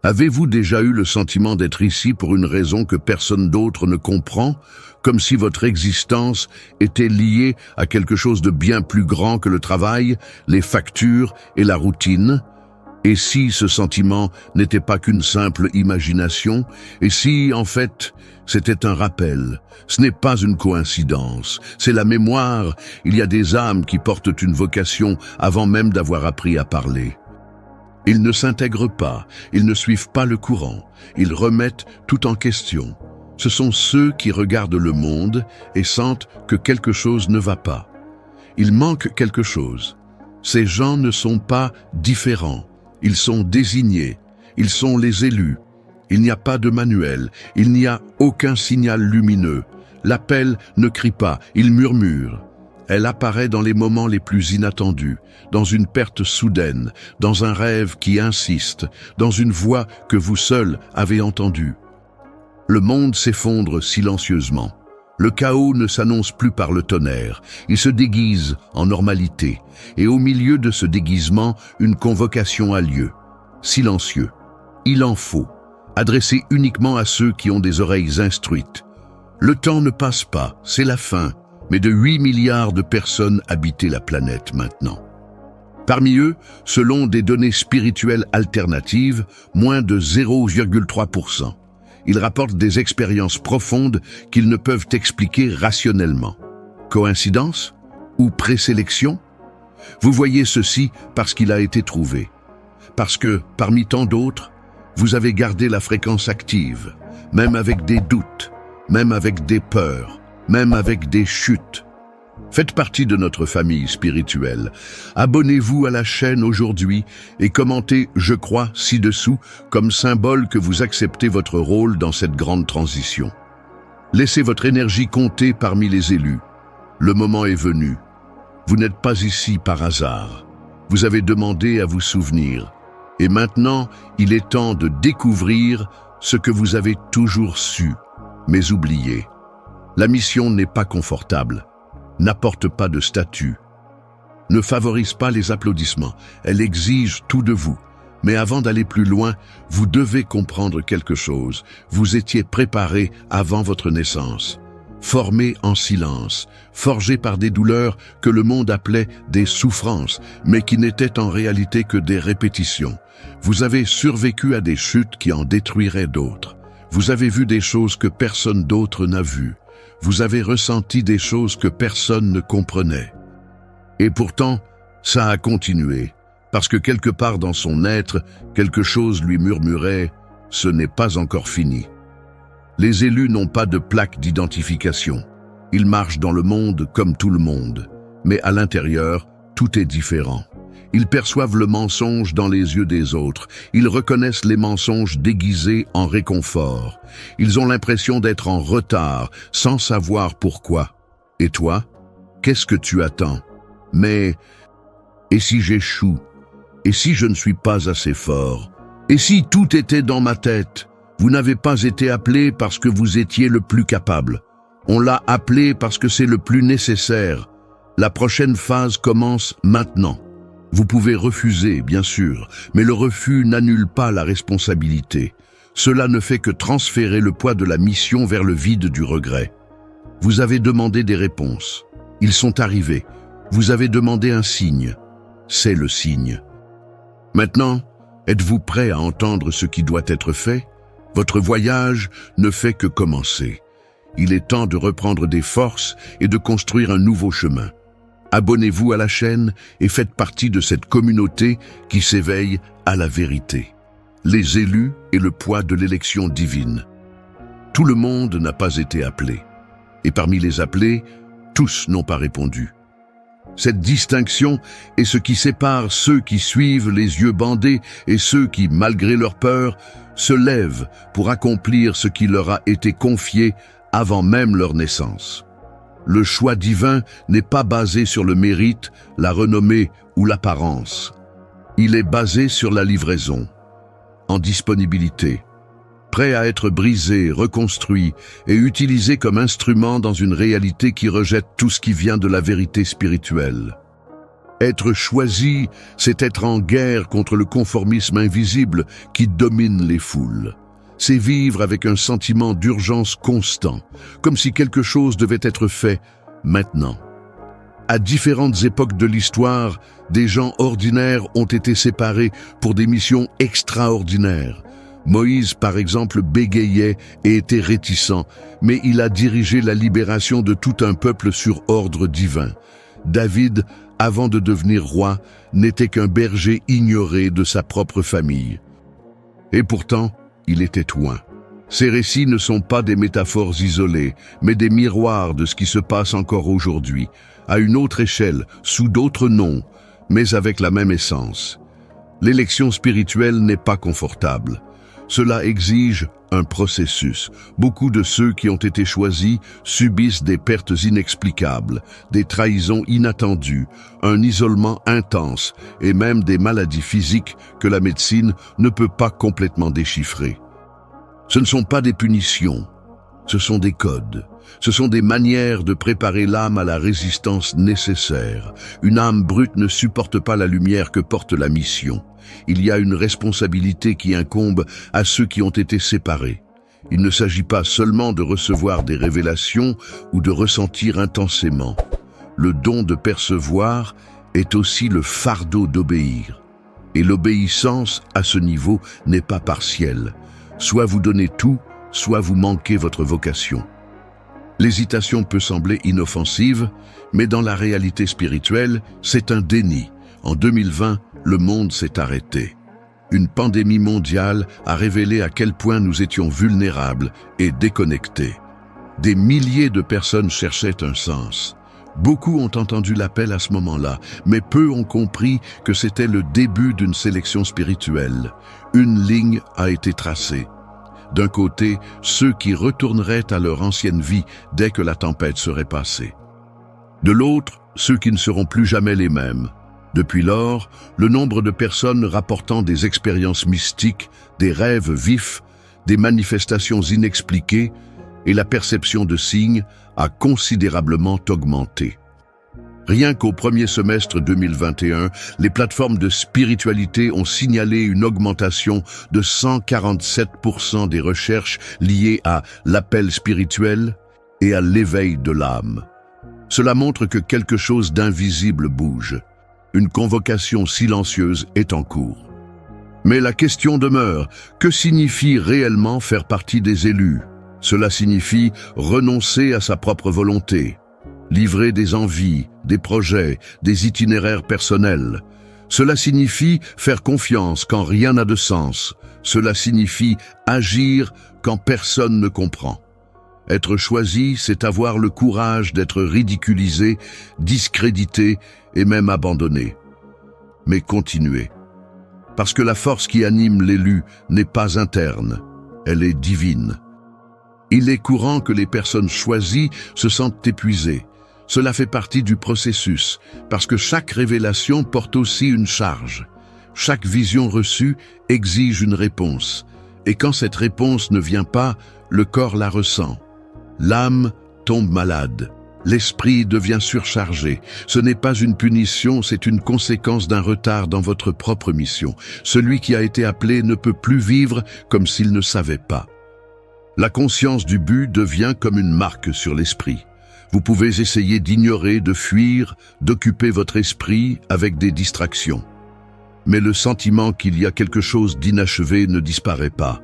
Avez-vous déjà eu le sentiment d'être ici pour une raison que personne d'autre ne comprend, comme si votre existence était liée à quelque chose de bien plus grand que le travail, les factures et la routine? Et si ce sentiment n'était pas qu'une simple imagination? Et si, en fait, c'était un rappel? Ce n'est pas une coïncidence, c'est la mémoire. Il y a des âmes qui portent une vocation avant même d'avoir appris à parler. Ils ne s'intègrent pas, ils ne suivent pas le courant, ils remettent tout en question. Ce sont ceux qui regardent le monde et sentent que quelque chose ne va pas. Il manque quelque chose. Ces gens ne sont pas différents, ils sont désignés, ils sont les élus. Il n'y a pas de manuel, il n'y a aucun signal lumineux. L'appel ne crie pas, il murmure. Elle apparaît dans les moments les plus inattendus, dans une perte soudaine, dans un rêve qui insiste, dans une voix que vous seul avez entendue. Le monde s'effondre silencieusement. Le chaos ne s'annonce plus par le tonnerre, il se déguise en normalité, et au milieu de ce déguisement, une convocation a lieu. Silencieux. Il en faut, adressé uniquement à ceux qui ont des oreilles instruites. Le temps ne passe pas, c'est la fin. Mais de 8 milliards de personnes habitaient la planète maintenant. Parmi eux, selon des données spirituelles alternatives, moins de 0,3%. Ils rapportent des expériences profondes qu'ils ne peuvent expliquer rationnellement. Coïncidence? Ou présélection? Vous voyez ceci parce qu'il a été trouvé. Parce que, parmi tant d'autres, vous avez gardé la fréquence active, même avec des doutes, même avec des peurs, même avec des chutes. Faites partie de notre famille spirituelle. Abonnez-vous à la chaîne aujourd'hui et commentez « Je crois » ci-dessous comme symbole que vous acceptez votre rôle dans cette grande transition. Laissez votre énergie compter parmi les élus. Le moment est venu. Vous n'êtes pas ici par hasard. Vous avez demandé à vous souvenir. Et maintenant, il est temps de découvrir ce que vous avez toujours su, mais oublié. La mission n'est pas confortable, n'apporte pas de statut, ne favorise pas les applaudissements, elle exige tout de vous. Mais avant d'aller plus loin, vous devez comprendre quelque chose. Vous étiez préparé avant votre naissance, formé en silence, forgé par des douleurs que le monde appelait des souffrances, mais qui n'étaient en réalité que des répétitions. Vous avez survécu à des chutes qui en détruiraient d'autres. Vous avez vu des choses que personne d'autre n'a vues. Vous avez ressenti des choses que personne ne comprenait. Et pourtant, ça a continué, parce que quelque part dans son être, quelque chose lui murmurait « ce n'est pas encore fini ». Les élus n'ont pas de plaque d'identification. Ils marchent dans le monde comme tout le monde, mais à l'intérieur, tout est différent. Ils perçoivent le mensonge dans les yeux des autres. Ils reconnaissent les mensonges déguisés en réconfort. Ils ont l'impression d'être en retard, sans savoir pourquoi. Et toi, qu'est-ce que tu attends? Mais, et si j'échoue? Et si je ne suis pas assez fort? Et si tout était dans ma tête? Vous n'avez pas été appelé parce que vous étiez le plus capable. On l'a appelé parce que c'est le plus nécessaire. La prochaine phase commence maintenant. Vous pouvez refuser, bien sûr, mais le refus n'annule pas la responsabilité. Cela ne fait que transférer le poids de la mission vers le vide du regret. Vous avez demandé des réponses. Ils sont arrivés. Vous avez demandé un signe. C'est le signe. Maintenant, êtes-vous prêt à entendre ce qui doit être fait? Votre voyage ne fait que commencer. Il est temps de reprendre des forces et de construire un nouveau chemin. Abonnez-vous à la chaîne et faites partie de cette communauté qui s'éveille à la vérité. Les élus et le poids de l'élection divine. Tout le monde n'a pas été appelé. Et parmi les appelés, tous n'ont pas répondu. Cette distinction est ce qui sépare ceux qui suivent les yeux bandés et ceux qui, malgré leur peur, se lèvent pour accomplir ce qui leur a été confié avant même leur naissance. Le choix divin n'est pas basé sur le mérite, la renommée ou l'apparence. Il est basé sur la livraison, en disponibilité, prêt à être brisé, reconstruit et utilisé comme instrument dans une réalité qui rejette tout ce qui vient de la vérité spirituelle. Être choisi, c'est être en guerre contre le conformisme invisible qui domine les foules. C'est vivre avec un sentiment d'urgence constant, comme si quelque chose devait être fait maintenant. À différentes époques de l'histoire, des gens ordinaires ont été séparés pour des missions extraordinaires. Moïse, par exemple, bégayait et était réticent, mais il a dirigé la libération de tout un peuple sur ordre divin. David, avant de devenir roi, n'était qu'un berger ignoré de sa propre famille. Et pourtant, il était oint. Ces récits ne sont pas des métaphores isolées, mais des miroirs de ce qui se passe encore aujourd'hui, à une autre échelle, sous d'autres noms, mais avec la même essence. L'élection spirituelle n'est pas confortable. Cela exige un processus. Beaucoup de ceux qui ont été choisis subissent des pertes inexplicables, des trahisons inattendues, un isolement intense et même des maladies physiques que la médecine ne peut pas complètement déchiffrer. Ce ne sont pas des punitions, ce sont des codes. Ce sont des manières de préparer l'âme à la résistance nécessaire. Une âme brute ne supporte pas la lumière que porte la mission. Il y a une responsabilité qui incombe à ceux qui ont été séparés. Il ne s'agit pas seulement de recevoir des révélations ou de ressentir intensément. Le don de percevoir est aussi le fardeau d'obéir. Et l'obéissance, à ce niveau, n'est pas partielle. Soit vous donnez tout, soit vous manquez votre vocation. L'hésitation peut sembler inoffensive, mais dans la réalité spirituelle, c'est un déni. En 2020, le monde s'est arrêté. Une pandémie mondiale a révélé à quel point nous étions vulnérables et déconnectés. Des milliers de personnes cherchaient un sens. Beaucoup ont entendu l'appel à ce moment-là, mais peu ont compris que c'était le début d'une sélection spirituelle. Une ligne a été tracée. D'un côté, ceux qui retourneraient à leur ancienne vie dès que la tempête serait passée. De l'autre, ceux qui ne seront plus jamais les mêmes. Depuis lors, le nombre de personnes rapportant des expériences mystiques, des rêves vifs, des manifestations inexpliquées et la perception de signes a considérablement augmenté. Rien qu'au premier semestre 2021, les plateformes de spiritualité ont signalé une augmentation de 147% des recherches liées à l'appel spirituel et à l'éveil de l'âme. Cela montre que quelque chose d'invisible bouge. Une convocation silencieuse est en cours. Mais la question demeure, que signifie réellement faire partie des élus? Cela signifie renoncer à sa propre volonté, livrer des envies, des projets, des itinéraires personnels. Cela signifie faire confiance quand rien n'a de sens. Cela signifie agir quand personne ne comprend. Être choisi, c'est avoir le courage d'être ridiculisé, discrédité et même abandonné. Mais continuez. Parce que la force qui anime l'élu n'est pas interne, elle est divine. Il est courant que les personnes choisies se sentent épuisées. Cela fait partie du processus, parce que chaque révélation porte aussi une charge. Chaque vision reçue exige une réponse. Et quand cette réponse ne vient pas, le corps la ressent. L'âme tombe malade. L'esprit devient surchargé. Ce n'est pas une punition, c'est une conséquence d'un retard dans votre propre mission. Celui qui a été appelé ne peut plus vivre comme s'il ne savait pas. La conscience du but devient comme une marque sur l'esprit. Vous pouvez essayer d'ignorer, de fuir, d'occuper votre esprit avec des distractions. Mais le sentiment qu'il y a quelque chose d'inachevé ne disparaît pas.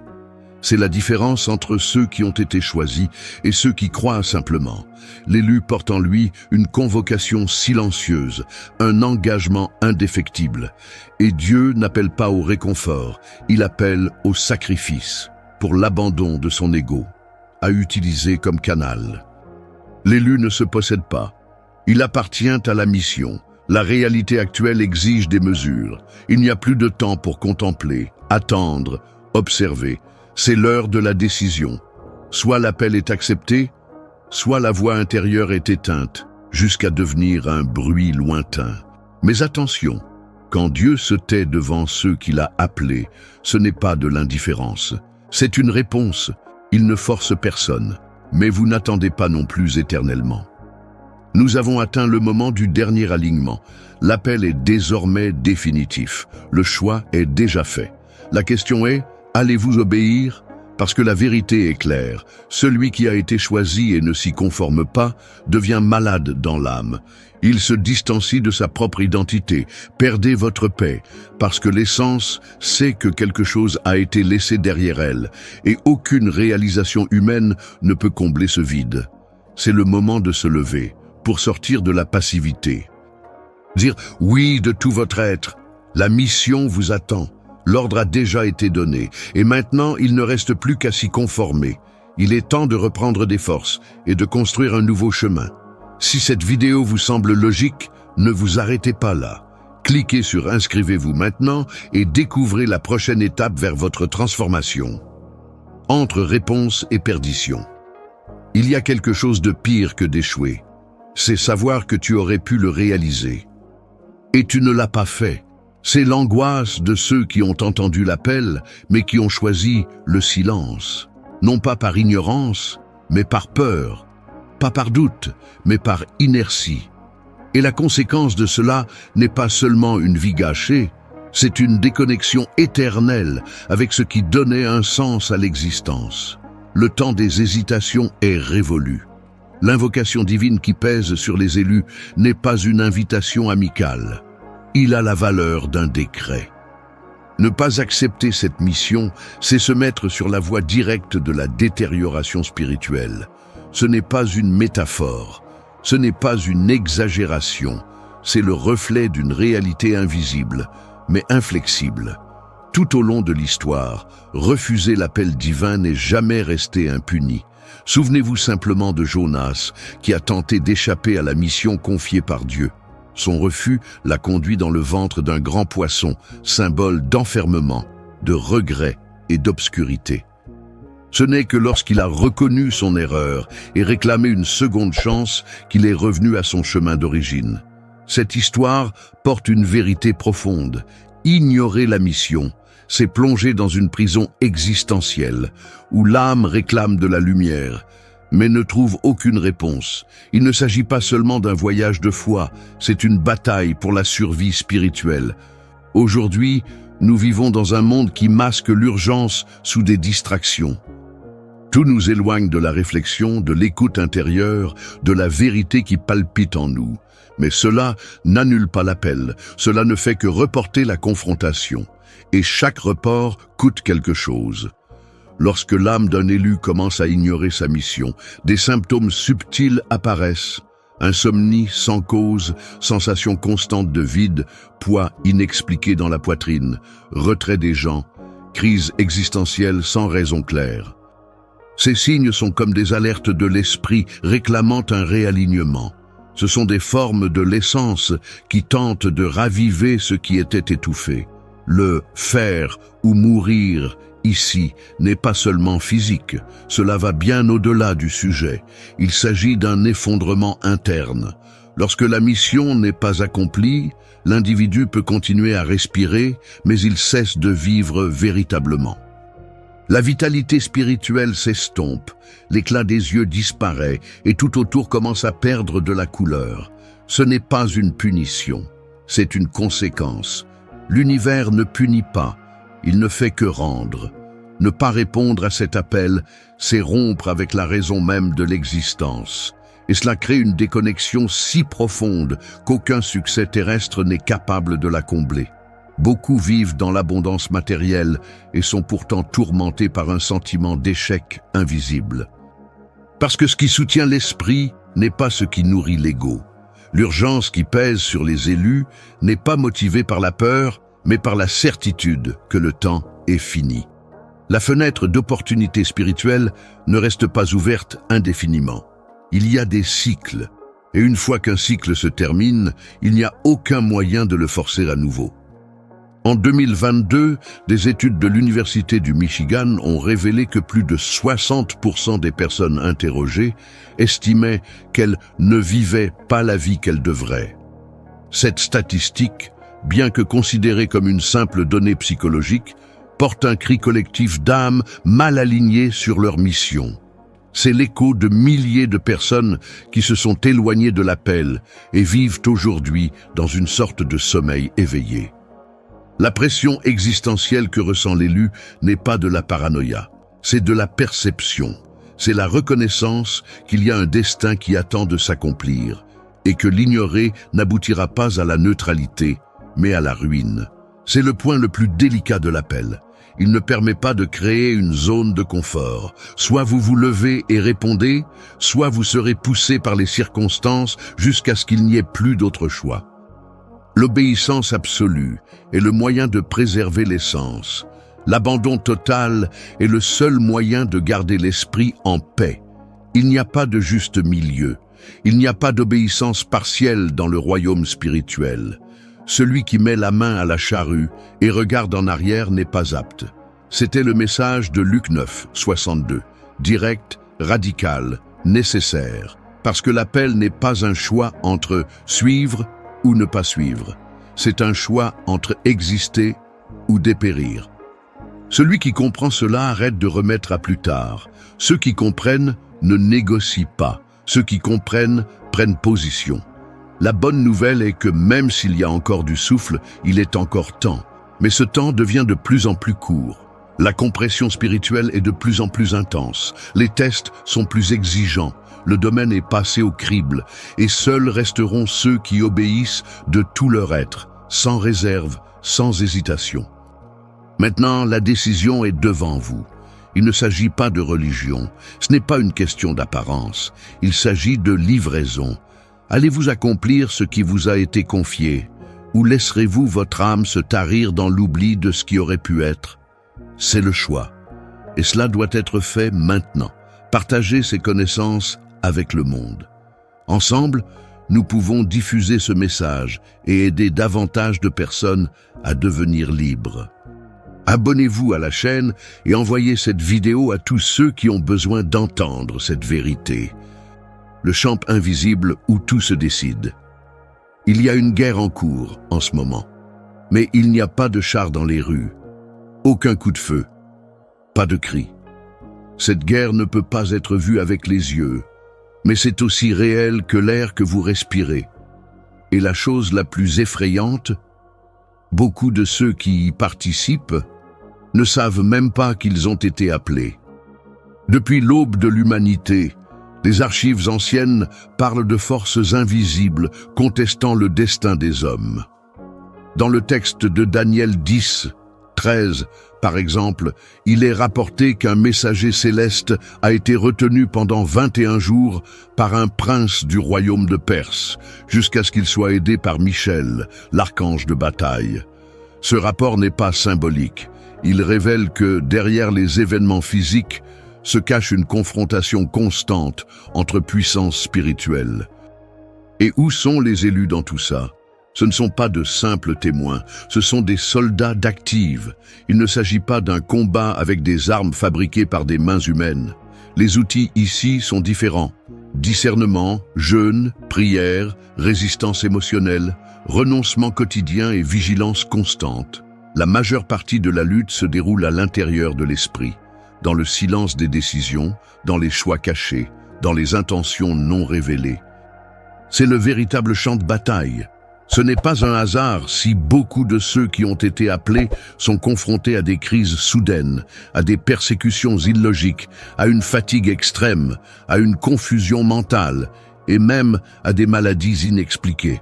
C'est la différence entre ceux qui ont été choisis et ceux qui croient simplement. L'élu porte en lui une convocation silencieuse, un engagement indéfectible. Et Dieu n'appelle pas au réconfort, il appelle au sacrifice, pour l'abandon de son ego, à utiliser comme canal. L'élu ne se possède pas. Il appartient à la mission. La réalité actuelle exige des mesures. Il n'y a plus de temps pour contempler, attendre, observer. C'est l'heure de la décision. Soit l'appel est accepté, soit la voix intérieure est éteinte, jusqu'à devenir un bruit lointain. Mais attention, quand Dieu se tait devant ceux qu'il a appelés, ce n'est pas de l'indifférence. C'est une réponse. Il ne force personne. Mais vous n'attendez pas non plus éternellement. Nous avons atteint le moment du dernier alignement. L'appel est désormais définitif. Le choix est déjà fait. La question est, allez-vous obéir ? Parce que la vérité est claire. Celui qui a été choisi et ne s'y conforme pas devient malade dans l'âme. Il se distancie de sa propre identité. Perdez votre paix, parce que l'essence sait que quelque chose a été laissé derrière elle, et aucune réalisation humaine ne peut combler ce vide. C'est le moment de se lever, pour sortir de la passivité. Dire oui de tout votre être. La mission vous attend. L'ordre a déjà été donné, et maintenant il ne reste plus qu'à s'y conformer. Il est temps de reprendre des forces et de construire un nouveau chemin. Si cette vidéo vous semble logique, ne vous arrêtez pas là. Cliquez sur Inscrivez-vous maintenant et découvrez la prochaine étape vers votre transformation. Entre réponse et perdition. Il y a quelque chose de pire que d'échouer. C'est savoir que tu aurais pu le réaliser. Et tu ne l'as pas fait. C'est l'angoisse de ceux qui ont entendu l'appel, mais qui ont choisi le silence. Non pas par ignorance, mais par peur. Pas par doute, mais par inertie. Et la conséquence de cela n'est pas seulement une vie gâchée, c'est une déconnexion éternelle avec ce qui donnait un sens à l'existence. Le temps des hésitations est révolu. L'invocation divine qui pèse sur les élus n'est pas une invitation amicale. Il a la valeur d'un décret. Ne pas accepter cette mission, c'est se mettre sur la voie directe de la détérioration spirituelle. Ce n'est pas une métaphore, ce n'est pas une exagération, c'est le reflet d'une réalité invisible, mais inflexible. Tout au long de l'histoire, refuser l'appel divin n'est jamais resté impuni. Souvenez-vous simplement de Jonas, qui a tenté d'échapper à la mission confiée par Dieu. Son refus l'a conduit dans le ventre d'un grand poisson, symbole d'enfermement, de regret et d'obscurité. Ce n'est que lorsqu'il a reconnu son erreur et réclamé une seconde chance qu'il est revenu à son chemin d'origine. Cette histoire porte une vérité profonde. Ignorer la mission, c'est plonger dans une prison existentielle, où l'âme réclame de la lumière, mais ne trouve aucune réponse. Il ne s'agit pas seulement d'un voyage de foi, c'est une bataille pour la survie spirituelle. Aujourd'hui, nous vivons dans un monde qui masque l'urgence sous des distractions. Tout nous éloigne de la réflexion, de l'écoute intérieure, de la vérité qui palpite en nous. Mais cela n'annule pas l'appel, cela ne fait que reporter la confrontation. Et chaque report coûte quelque chose. Lorsque l'âme d'un élu commence à ignorer sa mission, des symptômes subtils apparaissent. Insomnie sans cause, sensation constante de vide, poids inexpliqué dans la poitrine, retrait des gens, crise existentielle sans raison claire. Ces signes sont comme des alertes de l'esprit réclamant un réalignement. Ce sont des formes de l'essence qui tentent de raviver ce qui était étouffé. Le faire ou mourir ici n'est pas seulement physique, cela va bien au-delà du sujet. Il s'agit d'un effondrement interne. Lorsque la mission n'est pas accomplie, l'individu peut continuer à respirer, mais il cesse de vivre véritablement. La vitalité spirituelle s'estompe, l'éclat des yeux disparaît et tout autour commence à perdre de la couleur. Ce n'est pas une punition, c'est une conséquence. L'univers ne punit pas, il ne fait que rendre. Ne pas répondre à cet appel, c'est rompre avec la raison même de l'existence. Et cela crée une déconnexion si profonde qu'aucun succès terrestre n'est capable de la combler. Beaucoup vivent dans l'abondance matérielle et sont pourtant tourmentés par un sentiment d'échec invisible. Parce que ce qui soutient l'esprit n'est pas ce qui nourrit l'ego. L'urgence qui pèse sur les élus n'est pas motivée par la peur, mais par la certitude que le temps est fini. La fenêtre d'opportunité spirituelle ne reste pas ouverte indéfiniment. Il y a des cycles, et une fois qu'un cycle se termine, il n'y a aucun moyen de le forcer à nouveau. En 2022, des études de l'Université du Michigan ont révélé que plus de 60% des personnes interrogées estimaient qu'elles ne vivaient pas la vie qu'elles devraient. Cette statistique, bien que considérée comme une simple donnée psychologique, porte un cri collectif d'âmes mal alignées sur leur mission. C'est l'écho de milliers de personnes qui se sont éloignées de l'appel et vivent aujourd'hui dans une sorte de sommeil éveillé. La pression existentielle que ressent l'élu n'est pas de la paranoïa, c'est de la perception. C'est la reconnaissance qu'il y a un destin qui attend de s'accomplir et que l'ignorer n'aboutira pas à la neutralité, mais à la ruine. C'est le point le plus délicat de l'appel. Il ne permet pas de créer une zone de confort. Soit vous vous levez et répondez, soit vous serez poussé par les circonstances jusqu'à ce qu'il n'y ait plus d'autre choix. L'obéissance absolue est le moyen de préserver l'essence. L'abandon total est le seul moyen de garder l'esprit en paix. Il n'y a pas de juste milieu. Il n'y a pas d'obéissance partielle dans le royaume spirituel. Celui qui met la main à la charrue et regarde en arrière n'est pas apte. C'était le message de Luc 9, 62. Direct, radical, nécessaire. Parce que l'appel n'est pas un choix entre suivre ou ne pas suivre. C'est un choix entre exister ou dépérir. Celui qui comprend cela arrête de remettre à plus tard. Ceux qui comprennent ne négocient pas. Ceux qui comprennent prennent position. La bonne nouvelle est que même s'il y a encore du souffle, il est encore temps. Mais ce temps devient de plus en plus court. La compression spirituelle est de plus en plus intense. Les tests sont plus exigeants. Le domaine est passé au crible. Et seuls resteront ceux qui obéissent de tout leur être, sans réserve, sans hésitation. Maintenant, la décision est devant vous. Il ne s'agit pas de religion. Ce n'est pas une question d'apparence. Il s'agit de livraison. Allez-vous accomplir ce qui vous a été confié? Ou laisserez-vous votre âme se tarir dans l'oubli de ce qui aurait pu être? C'est le choix. Et cela doit être fait maintenant. Partagez ces connaissances avec le monde. Ensemble, nous pouvons diffuser ce message et aider davantage de personnes à devenir libres. Abonnez-vous à la chaîne et envoyez cette vidéo à tous ceux qui ont besoin d'entendre cette vérité. Le champ invisible où tout se décide. Il y a une guerre en cours en ce moment, mais il n'y a pas de chars dans les rues, aucun coup de feu, pas de cris. Cette guerre ne peut pas être vue avec les yeux, mais c'est aussi réel que l'air que vous respirez. Et la chose la plus effrayante, beaucoup de ceux qui y participent ne savent même pas qu'ils ont été appelés. Depuis l'aube de l'humanité, les archives anciennes parlent de forces invisibles contestant le destin des hommes. Dans le texte de Daniel 10, 13, par exemple, il est rapporté qu'un messager céleste a été retenu pendant 21 jours par un prince du royaume de Perse, jusqu'à ce qu'il soit aidé par Michel, l'archange de bataille. Ce rapport n'est pas symbolique. Il révèle que derrière les événements physiques se cache une confrontation constante entre puissances spirituelles. Et où sont les élus dans tout ça? Ce ne sont pas de simples témoins, ce sont des soldats d'active. Il ne s'agit pas d'un combat avec des armes fabriquées par des mains humaines. Les outils ici sont différents. Discernement, jeûne, prière, résistance émotionnelle, renoncement quotidien et vigilance constante. La majeure partie de la lutte se déroule à l'intérieur de l'esprit, dans le silence des décisions, dans les choix cachés, dans les intentions non révélées. C'est le véritable champ de bataille. Ce n'est pas un hasard si beaucoup de ceux qui ont été appelés sont confrontés à des crises soudaines, à des persécutions illogiques, à une fatigue extrême, à une confusion mentale et même à des maladies inexpliquées.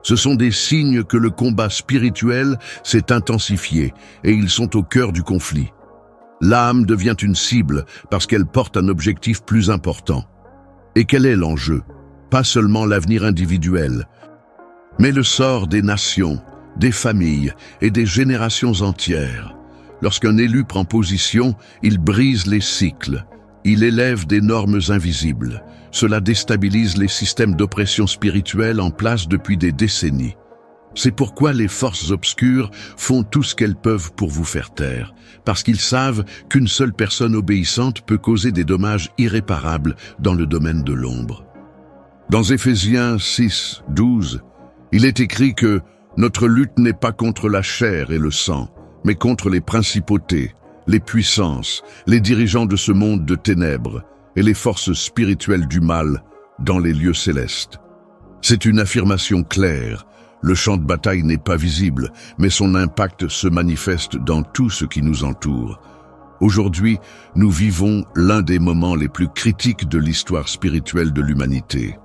Ce sont des signes que le combat spirituel s'est intensifié et ils sont au cœur du conflit. L'âme devient une cible parce qu'elle porte un objectif plus important. Et quel est l'enjeu? Pas seulement l'avenir individuel, mais le sort des nations, des familles et des générations entières. Lorsqu'un élu prend position, il brise les cycles. Il élève des normes invisibles. Cela déstabilise les systèmes d'oppression spirituelle en place depuis des décennies. C'est pourquoi les forces obscures font tout ce qu'elles peuvent pour vous faire taire, parce qu'ils savent qu'une seule personne obéissante peut causer des dommages irréparables dans le domaine de l'ombre. Dans Éphésiens 6, 12, il est écrit que notre lutte n'est pas contre la chair et le sang, mais contre les principautés, les puissances, les dirigeants de ce monde de ténèbres, et les forces spirituelles du mal dans les lieux célestes. C'est une affirmation claire. Le champ de bataille n'est pas visible, mais son impact se manifeste dans tout ce qui nous entoure. Aujourd'hui, nous vivons l'un des moments les plus critiques de l'histoire spirituelle de l'humanité.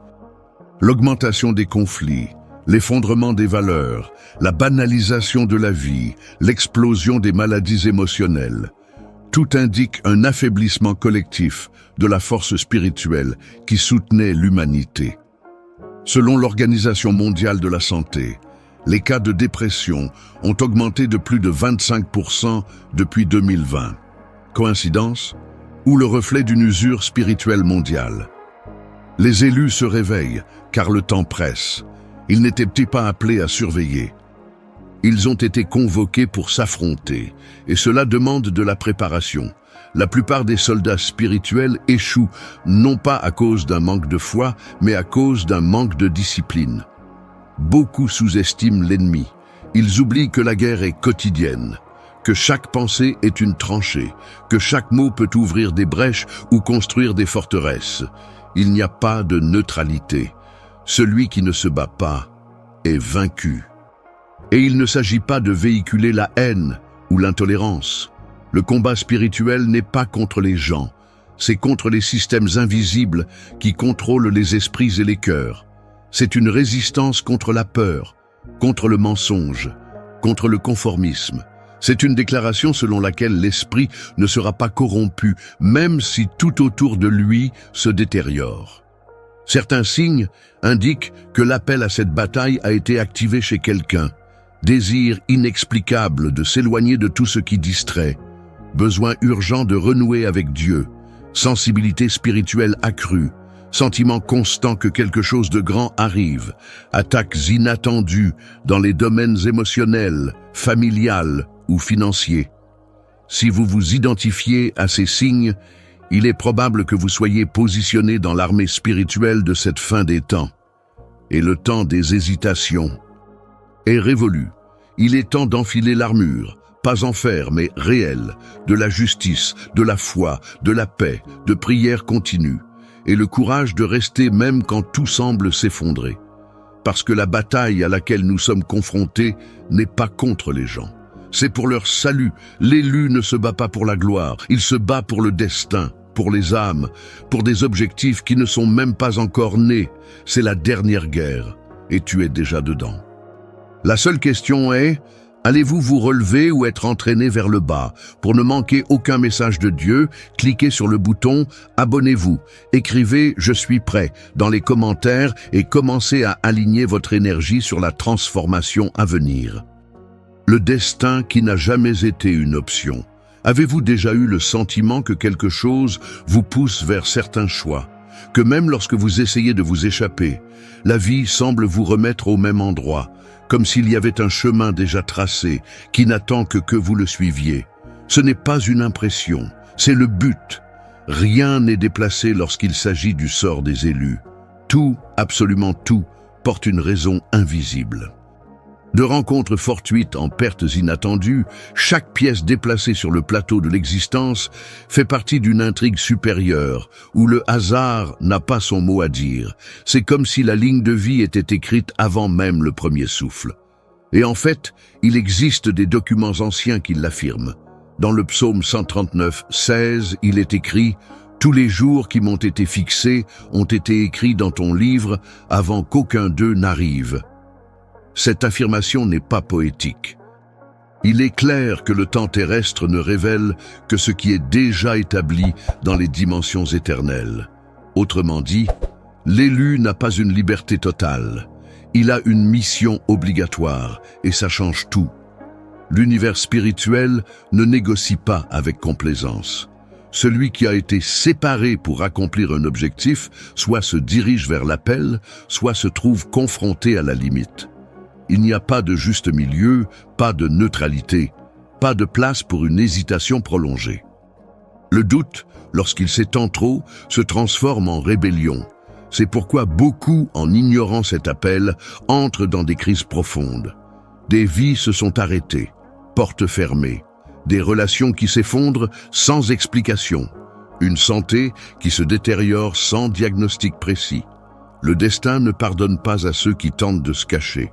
L'augmentation des conflits, l'effondrement des valeurs, la banalisation de la vie, l'explosion des maladies émotionnelles, tout indique un affaiblissement collectif de la force spirituelle qui soutenait l'humanité. Selon l'Organisation mondiale de la santé, les cas de dépression ont augmenté de plus de 25% depuis 2020. Coïncidence? Ou le reflet d'une usure spirituelle mondiale? Les élus se réveillent, car le temps presse. Ils n'étaient pas appelés à surveiller. Ils ont été convoqués pour s'affronter, et cela demande de la préparation. La plupart des soldats spirituels échouent, non pas à cause d'un manque de foi, mais à cause d'un manque de discipline. Beaucoup sous-estiment l'ennemi. Ils oublient que la guerre est quotidienne, que chaque pensée est une tranchée, que chaque mot peut ouvrir des brèches ou construire des forteresses. Il n'y a pas de neutralité. Celui qui ne se bat pas est vaincu. Et il ne s'agit pas de véhiculer la haine ou l'intolérance. Le combat spirituel n'est pas contre les gens, c'est contre les systèmes invisibles qui contrôlent les esprits et les cœurs. C'est une résistance contre la peur, contre le mensonge, contre le conformisme. C'est une déclaration selon laquelle l'esprit ne sera pas corrompu, même si tout autour de lui se détériore. Certains signes indiquent que l'appel à cette bataille a été activé chez quelqu'un. Désir inexplicable de s'éloigner de tout ce qui distrait, besoin urgent de renouer avec Dieu, sensibilité spirituelle accrue, sentiment constant que quelque chose de grand arrive, attaques inattendues dans les domaines émotionnels, familial ou financiers. Si vous vous identifiez à ces signes, il est probable que vous soyez positionné dans l'armée spirituelle de cette fin des temps. Et le temps des hésitations est révolu. Il est temps d'enfiler l'armure, pas en fer mais réelle, de la justice, de la foi, de la paix, de prière continue, et le courage de rester même quand tout semble s'effondrer. Parce que la bataille à laquelle nous sommes confrontés n'est pas contre les gens. C'est pour leur salut. L'élu ne se bat pas pour la gloire, il se bat pour le destin, pour les âmes, pour des objectifs qui ne sont même pas encore nés. C'est la dernière guerre, et tu es déjà dedans. La seule question est, allez-vous vous relever ou être entraîné vers le bas? Pour ne manquer aucun message de Dieu, cliquez sur le bouton « Abonnez-vous ». Écrivez « Je suis prêt » dans les commentaires et commencez à aligner votre énergie sur la transformation à venir. Le destin qui n'a jamais été une option. Avez-vous déjà eu le sentiment que quelque chose vous pousse vers certains choix? Que même lorsque vous essayez de vous échapper, la vie semble vous remettre au même endroit, comme s'il y avait un chemin déjà tracé qui n'attend que vous le suiviez. Ce n'est pas une impression, c'est le but. Rien n'est déplacé lorsqu'il s'agit du sort des élus. Tout, absolument tout, porte une raison invisible. De rencontres fortuites en pertes inattendues, chaque pièce déplacée sur le plateau de l'existence fait partie d'une intrigue supérieure, où le hasard n'a pas son mot à dire. C'est comme si la ligne de vie était écrite avant même le premier souffle. Et en fait, il existe des documents anciens qui l'affirment. Dans le psaume 139, 16, il est écrit « Tous les jours qui m'ont été fixés ont été écrits dans ton livre avant qu'aucun d'eux n'arrive. » Cette affirmation n'est pas poétique. Il est clair que le temps terrestre ne révèle que ce qui est déjà établi dans les dimensions éternelles. Autrement dit, l'élu n'a pas une liberté totale. Il a une mission obligatoire et ça change tout. L'univers spirituel ne négocie pas avec complaisance. Celui qui a été séparé pour accomplir un objectif, soit se dirige vers l'appel, soit se trouve confronté à la limite. Il n'y a pas de juste milieu, pas de neutralité, pas de place pour une hésitation prolongée. Le doute, lorsqu'il s'étend trop, se transforme en rébellion. C'est pourquoi beaucoup, en ignorant cet appel, entrent dans des crises profondes. Des vies se sont arrêtées, portes fermées, des relations qui s'effondrent sans explication. une santé qui se détériore sans diagnostic précis. Le destin ne pardonne pas à ceux qui tentent de se cacher.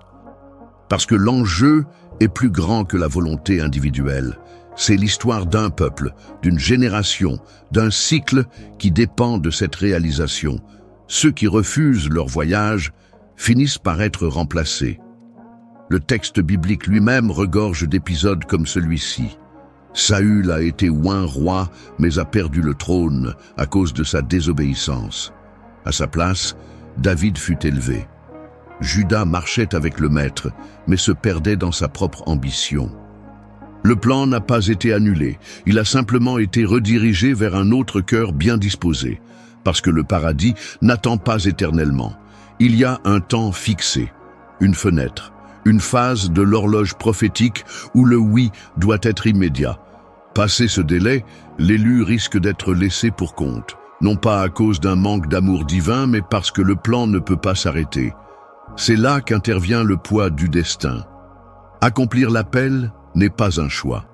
Parce que l'enjeu est plus grand que la volonté individuelle. C'est l'histoire d'un peuple, d'une génération, d'un cycle qui dépend de cette réalisation. Ceux qui refusent leur voyage finissent par être remplacés. Le texte biblique lui-même regorge d'épisodes comme celui-ci. Saül a été oint roi, mais a perdu le trône à cause de sa désobéissance. À sa place, David fut élevé. Juda marchait avec le maître, mais se perdait dans sa propre ambition. Le plan n'a pas été annulé, il a simplement été redirigé vers un autre cœur bien disposé, parce que le paradis n'attend pas éternellement. Il y a un temps fixé, une fenêtre, une phase de l'horloge prophétique où le oui doit être immédiat. Passé ce délai, l'élu risque d'être laissé pour compte, non pas à cause d'un manque d'amour divin, mais parce que le plan ne peut pas s'arrêter. C'est là qu'intervient le poids du destin. Accomplir l'appel n'est pas un choix.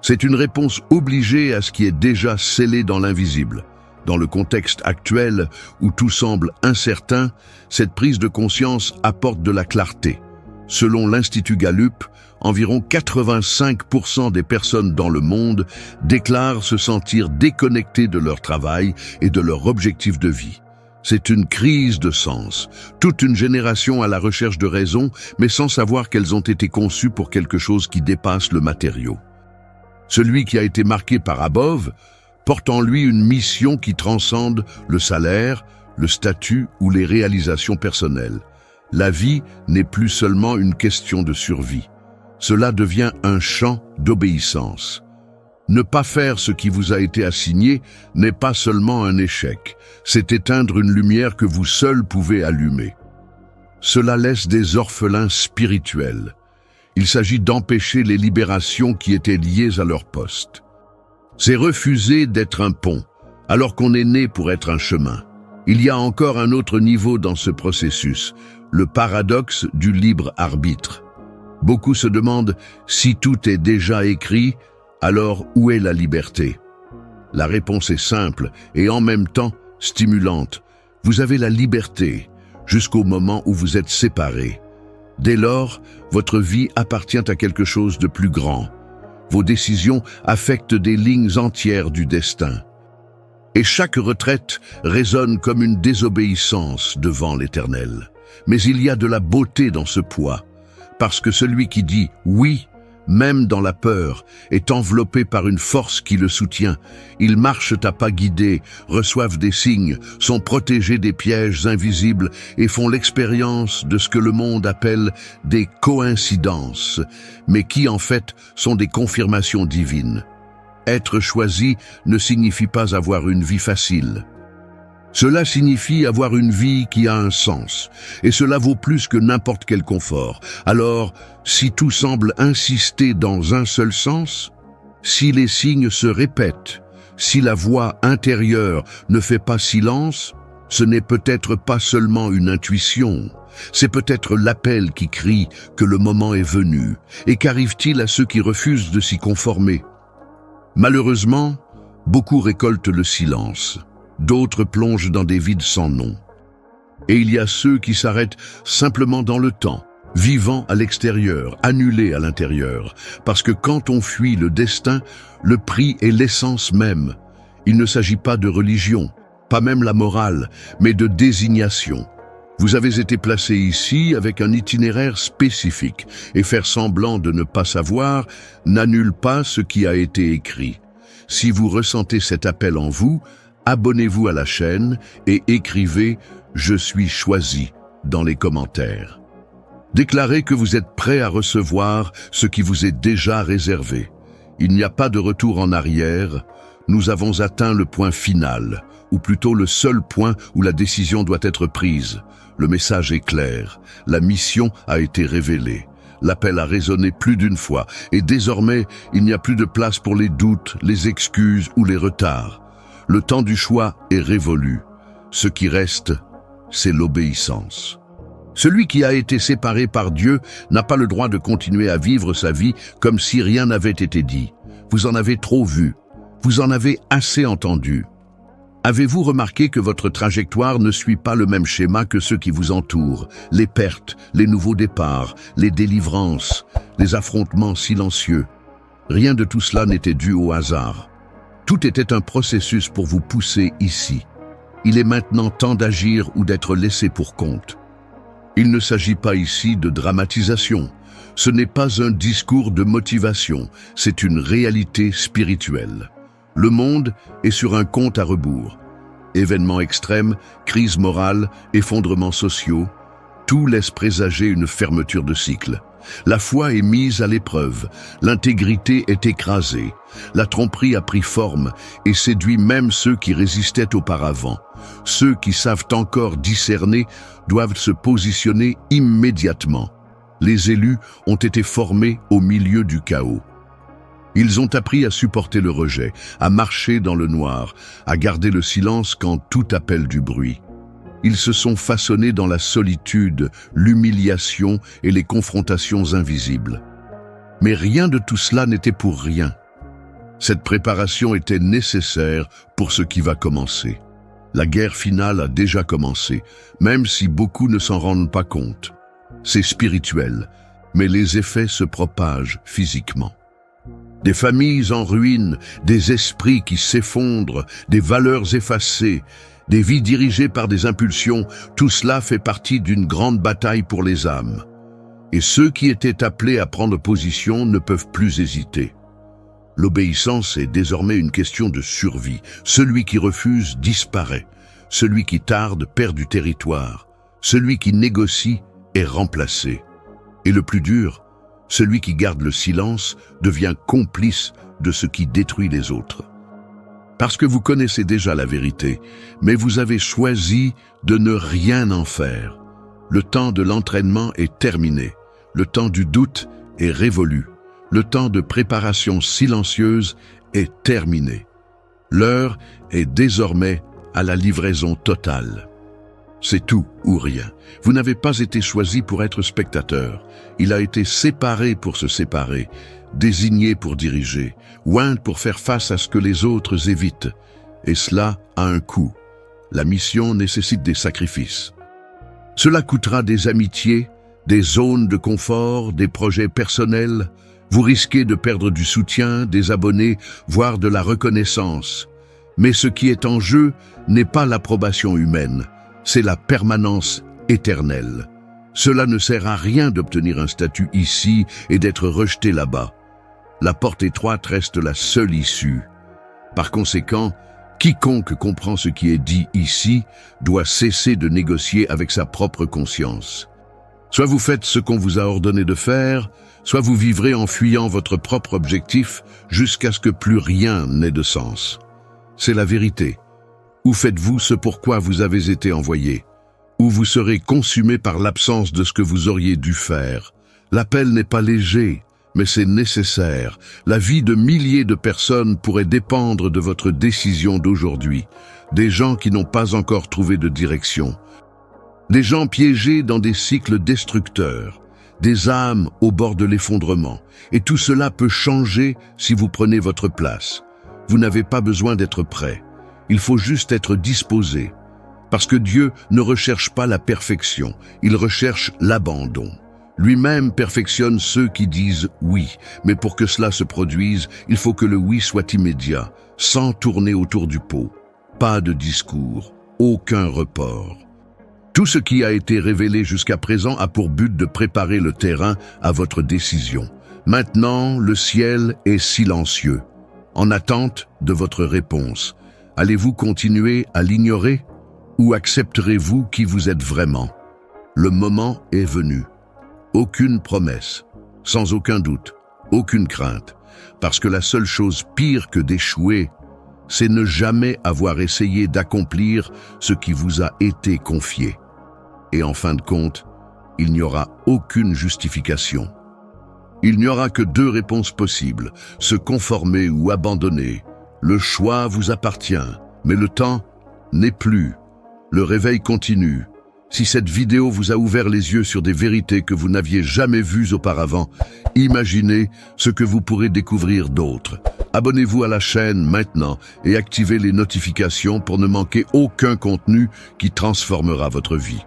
C'est une réponse obligée à ce qui est déjà scellé dans l'invisible. Dans le contexte actuel où tout semble incertain, cette prise de conscience apporte de la clarté. Selon l'Institut Gallup, environ 85% des personnes dans le monde déclarent se sentir déconnectées de leur travail et de leur objectif de vie. C'est une crise de sens. Toute une génération à la recherche de raisons, mais sans savoir qu'elles ont été conçues pour quelque chose qui dépasse le matériau. Celui qui a été marqué par Above porte en lui une mission qui transcende le salaire, le statut ou les réalisations personnelles. La vie n'est plus seulement une question de survie. Cela devient un champ d'obéissance. Ne pas faire ce qui vous a été assigné n'est pas seulement un échec, c'est éteindre une lumière que vous seul pouvez allumer. Cela laisse des orphelins spirituels. Il s'agit d'empêcher les libérations qui étaient liées à leur poste. C'est refuser d'être un pont, alors qu'on est né pour être un chemin. Il y a encore un autre niveau dans ce processus, le paradoxe du libre arbitre. Beaucoup se demandent si tout est déjà écrit, alors où est la liberté? La réponse est simple et en même temps stimulante. Vous avez la liberté jusqu'au moment où vous êtes séparés. Dès lors, votre vie appartient à quelque chose de plus grand. Vos décisions affectent des lignes entières du destin. Et chaque retraite résonne comme une désobéissance devant l'Éternel. Mais il y a de la beauté dans ce poids, parce que celui qui dit « oui », même dans la peur, est enveloppé par une force qui le soutient. Ils marchent à pas guidés, reçoivent des signes, sont protégés des pièges invisibles et font l'expérience de ce que le monde appelle des coïncidences, mais qui en fait sont des confirmations divines. Être choisi ne signifie pas avoir une vie facile. Cela signifie avoir une vie qui a un sens, et cela vaut plus que n'importe quel confort. Alors, si tout semble insister dans un seul sens, si les signes se répètent, si la voix intérieure ne fait pas silence, ce n'est peut-être pas seulement une intuition, c'est peut-être l'appel qui crie que le moment est venu. Et qu'arrive-t-il à ceux qui refusent de s'y conformer? Malheureusement, beaucoup récoltent le silence. D'autres plongent dans des vides sans nom. Et il y a ceux qui s'arrêtent simplement dans le temps, vivant à l'extérieur, annulés à l'intérieur. Parce que quand on fuit le destin, le prix est l'essence même. Il ne s'agit pas de religion, pas même la morale, mais de désignation. Vous avez été placé ici avec un itinéraire spécifique, et faire semblant de ne pas savoir n'annule pas ce qui a été écrit. Si vous ressentez cet appel en vous, abonnez-vous à la chaîne et écrivez « Je suis choisi » dans les commentaires. Déclarez que vous êtes prêt à recevoir ce qui vous est déjà réservé. Il n'y a pas de retour en arrière, nous avons atteint le point final, ou plutôt le seul point où la décision doit être prise. Le message est clair, la mission a été révélée. L'appel a résonné plus d'une fois, et désormais, il n'y a plus de place pour les doutes, les excuses ou les retards. Le temps du choix est révolu. Ce qui reste, c'est l'obéissance. Celui qui a été séparé par Dieu n'a pas le droit de continuer à vivre sa vie comme si rien n'avait été dit. Vous en avez trop vu. Vous en avez assez entendu. Avez-vous remarqué que votre trajectoire ne suit pas le même schéma que ceux qui vous entourent? Les pertes, les nouveaux départs, les délivrances, les affrontements silencieux. Rien de tout cela n'était dû au hasard. Tout était un processus pour vous pousser ici. Il est maintenant temps d'agir ou d'être laissé pour compte. Il ne s'agit pas ici de dramatisation. Ce n'est pas un discours de motivation, c'est une réalité spirituelle. Le monde est sur un compte à rebours. Événements extrêmes, crises morales, effondrements sociaux, tout laisse présager une fermeture de cycle. La foi est mise à l'épreuve, l'intégrité est écrasée, la tromperie a pris forme et séduit même ceux qui résistaient auparavant. Ceux qui savent encore discerner doivent se positionner immédiatement. Les élus ont été formés au milieu du chaos. Ils ont appris à supporter le rejet, à marcher dans le noir, à garder le silence quand tout appelle du bruit. Ils se sont façonnés dans la solitude, l'humiliation et les confrontations invisibles. Mais rien de tout cela n'était pour rien. Cette préparation était nécessaire pour ce qui va commencer. La guerre finale a déjà commencé, même si beaucoup ne s'en rendent pas compte. C'est spirituel, mais les effets se propagent physiquement. Des familles en ruine, des esprits qui s'effondrent, des valeurs effacées, des vies dirigées par des impulsions, tout cela fait partie d'une grande bataille pour les âmes. Et ceux qui étaient appelés à prendre position ne peuvent plus hésiter. L'obéissance est désormais une question de survie. Celui qui refuse disparaît. Celui qui tarde perd du territoire. Celui qui négocie est remplacé. Et le plus dur, celui qui garde le silence devient complice de ce qui détruit les autres. Parce que vous connaissez déjà la vérité, mais vous avez choisi de ne rien en faire. Le temps de l'entraînement est terminé. Le temps du doute est révolu. Le temps de préparation silencieuse est terminé. L'heure est désormais à la livraison totale. C'est tout ou rien. Vous n'avez pas été choisi pour être spectateur. Il a été séparé pour se séparer, désigné pour diriger, oint pour faire face à ce que les autres évitent. Et cela a un coût. La mission nécessite des sacrifices. Cela coûtera des amitiés, des zones de confort, des projets personnels. Vous risquez de perdre du soutien, des abonnés, voire de la reconnaissance. Mais ce qui est en jeu n'est pas l'approbation humaine, c'est la permanence éternelle. Cela ne sert à rien d'obtenir un statut ici et d'être rejeté là-bas. La porte étroite reste la seule issue. Par conséquent, quiconque comprend ce qui est dit ici doit cesser de négocier avec sa propre conscience. Soit vous faites ce qu'on vous a ordonné de faire, soit vous vivrez en fuyant votre propre objectif jusqu'à ce que plus rien n'ait de sens. C'est la vérité. Ou faites-vous ce pourquoi vous avez été envoyé, ou vous serez consumé par l'absence de ce que vous auriez dû faire. L'appel n'est pas léger, mais c'est nécessaire. La vie de milliers de personnes pourrait dépendre de votre décision d'aujourd'hui. Des gens qui n'ont pas encore trouvé de direction. Des gens piégés dans des cycles destructeurs. Des âmes au bord de l'effondrement. Et tout cela peut changer si vous prenez votre place. Vous n'avez pas besoin d'être prêt. Il faut juste être disposé. Parce que Dieu ne recherche pas la perfection, il recherche l'abandon. Lui-même perfectionne ceux qui disent oui, mais pour que cela se produise, il faut que le oui soit immédiat, sans tourner autour du pot. Pas de discours, aucun report. Tout ce qui a été révélé jusqu'à présent a pour but de préparer le terrain à votre décision. Maintenant, le ciel est silencieux, en attente de votre réponse. Allez-vous continuer à l'ignorer ou accepterez-vous qui vous êtes vraiment? Le moment est venu. Aucune promesse, sans aucun doute, aucune crainte, parce que la seule chose pire que d'échouer, c'est ne jamais avoir essayé d'accomplir ce qui vous a été confié. Et en fin de compte, il n'y aura aucune justification. Il n'y aura que deux réponses possibles, se conformer ou abandonner. Le choix vous appartient, mais le temps n'est plus. Le réveil continue. Si cette vidéo vous a ouvert les yeux sur des vérités que vous n'aviez jamais vues auparavant, imaginez ce que vous pourrez découvrir d'autres. Abonnez-vous à la chaîne maintenant et activez les notifications pour ne manquer aucun contenu qui transformera votre vie.